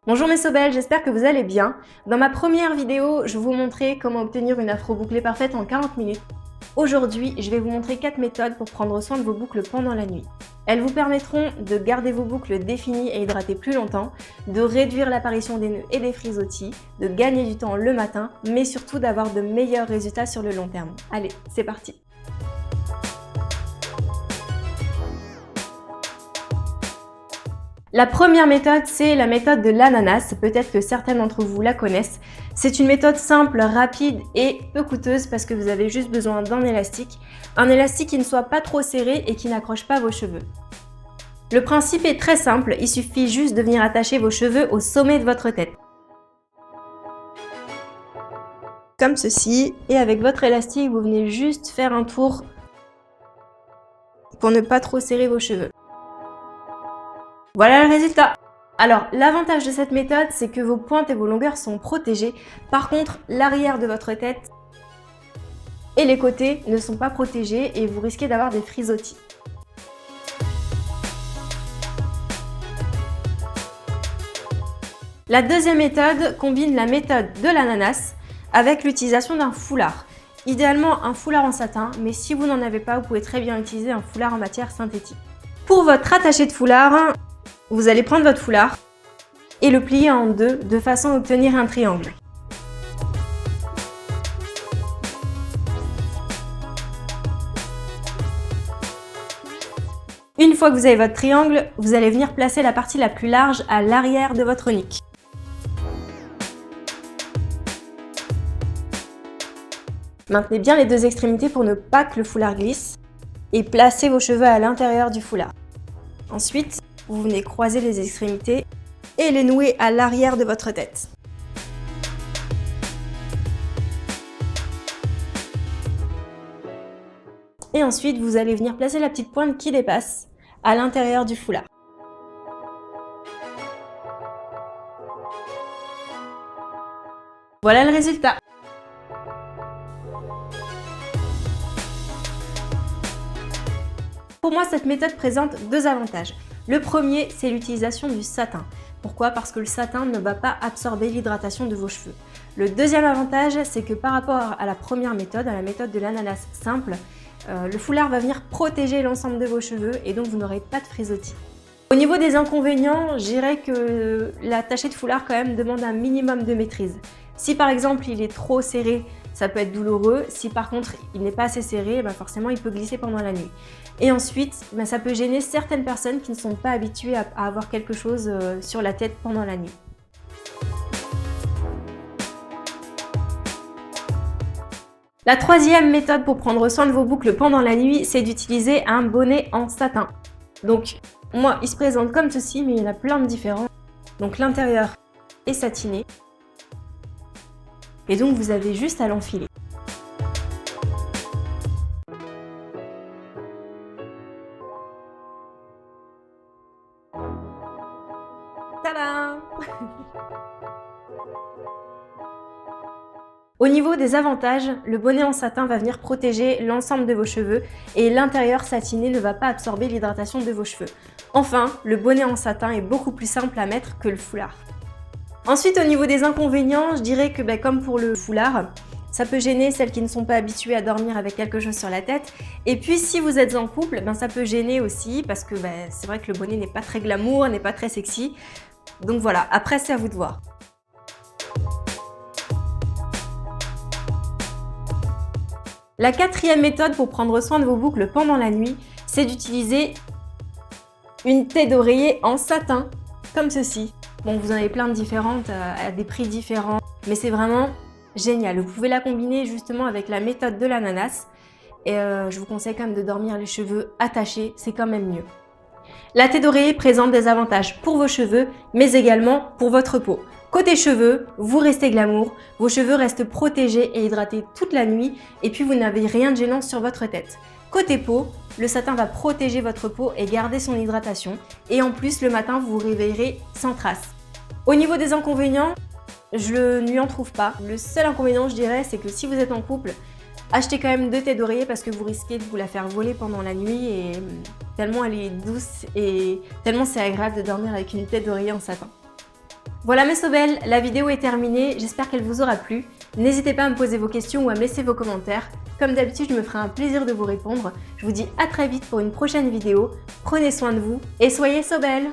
Bonjour mes sobelles, j'espère que vous allez bien. Dans ma première vidéo, je vous montrais comment obtenir une afro bouclée parfaite en 40 minutes. Aujourd'hui, je vais vous montrer 4 méthodes pour prendre soin de vos boucles pendant la nuit. Elles vous permettront de garder vos boucles définies et hydratées plus longtemps, de réduire l'apparition des nœuds et des frisottis, de gagner du temps le matin, mais surtout d'avoir de meilleurs résultats sur le long terme. Allez, c'est parti! La première méthode, c'est la méthode de l'ananas. Peut-être que certains d'entre vous la connaissent. C'est une méthode simple, rapide et peu coûteuse parce que vous avez juste besoin d'un élastique. Un élastique qui ne soit pas trop serré et qui n'accroche pas vos cheveux. Le principe est très simple, il suffit juste de venir attacher vos cheveux au sommet de votre tête. Comme ceci, et avec votre élastique, vous venez juste faire un tour pour ne pas trop serrer vos cheveux. Voilà le résultat. Alors, l'avantage de cette méthode, c'est que vos pointes et vos longueurs sont protégées. Par contre, l'arrière de votre tête et les côtés ne sont pas protégés et vous risquez d'avoir des frisottis. La deuxième méthode combine la méthode de l'ananas avec l'utilisation d'un foulard. Idéalement un foulard en satin, mais si vous n'en avez pas, vous pouvez très bien utiliser un foulard en matière synthétique. Pour votre attaché de foulard, vous allez prendre votre foulard et le plier en deux de façon à obtenir un triangle. Une fois que vous avez votre triangle, vous allez venir placer la partie la plus large à l'arrière de votre nuque. Maintenez bien les deux extrémités pour ne pas que le foulard glisse et placez vos cheveux à l'intérieur du foulard. Ensuite, vous venez croiser les extrémités et les nouer à l'arrière de votre tête. Et ensuite, vous allez venir placer la petite pointe qui dépasse à l'intérieur du foulard. Voilà le résultat. Pour moi, cette méthode présente deux avantages. Le premier, c'est l'utilisation du satin. Pourquoi? Parce que le satin ne va pas absorber l'hydratation de vos cheveux. Le deuxième avantage, c'est que par rapport à la première méthode, à la méthode de l'ananas simple, le foulard va venir protéger l'ensemble de vos cheveux et donc vous n'aurez pas de frisottis. Au niveau des inconvénients, je dirais que l'attaché de foulard quand même demande un minimum de maîtrise. Si par exemple il est trop serré, ça peut être douloureux. Si par contre il n'est pas assez serré, forcément il peut glisser pendant la nuit. Et ensuite, ça peut gêner certaines personnes qui ne sont pas habituées à avoir quelque chose sur la tête pendant la nuit. La troisième méthode pour prendre soin de vos boucles pendant la nuit, c'est d'utiliser un bonnet en satin. Donc moi, il se présente comme ceci, mais il y en a plein de différents. Donc l'intérieur est satiné. Et donc vous avez juste à l'enfiler. Tadam! Au niveau des avantages, le bonnet en satin va venir protéger l'ensemble de vos cheveux et l'intérieur satiné ne va pas absorber l'hydratation de vos cheveux. Enfin, le bonnet en satin est beaucoup plus simple à mettre que le foulard. Ensuite, au niveau des inconvénients, je dirais que comme pour le foulard, ça peut gêner celles qui ne sont pas habituées à dormir avec quelque chose sur la tête. Et puis si vous êtes en couple, ça peut gêner aussi parce que c'est vrai que le bonnet n'est pas très glamour, n'est pas très sexy. Donc voilà, après c'est à vous de voir. La quatrième méthode pour prendre soin de vos boucles pendant la nuit, c'est d'utiliser une tête d'oreiller en satin, comme ceci. Bon, vous en avez plein de différentes, à des prix différents, mais c'est vraiment génial. Vous pouvez la combiner justement avec la méthode de l'ananas. Et je vous conseille quand même de dormir les cheveux attachés, c'est quand même mieux. La tête d'oreiller présente des avantages pour vos cheveux, mais également pour votre peau. Côté cheveux, vous restez glamour, vos cheveux restent protégés et hydratés toute la nuit, et puis vous n'avez rien de gênant sur votre tête. Côté peau, le satin va protéger votre peau et garder son hydratation, et en plus le matin vous vous réveillerez sans trace. Au niveau des inconvénients, je n'y en trouve pas. Le seul inconvénient, je dirais, c'est que si vous êtes en couple, achetez quand même 2 têtes d'oreiller parce que vous risquez de vous la faire voler pendant la nuit et tellement elle est douce et tellement c'est agréable de dormir avec une tête d'oreiller en satin. Voilà mes Sobelles, la vidéo est terminée, j'espère qu'elle vous aura plu. N'hésitez pas à me poser vos questions ou à me laisser vos commentaires. Comme d'habitude, je me ferai un plaisir de vous répondre. Je vous dis à très vite pour une prochaine vidéo. Prenez soin de vous et soyez Sobelles!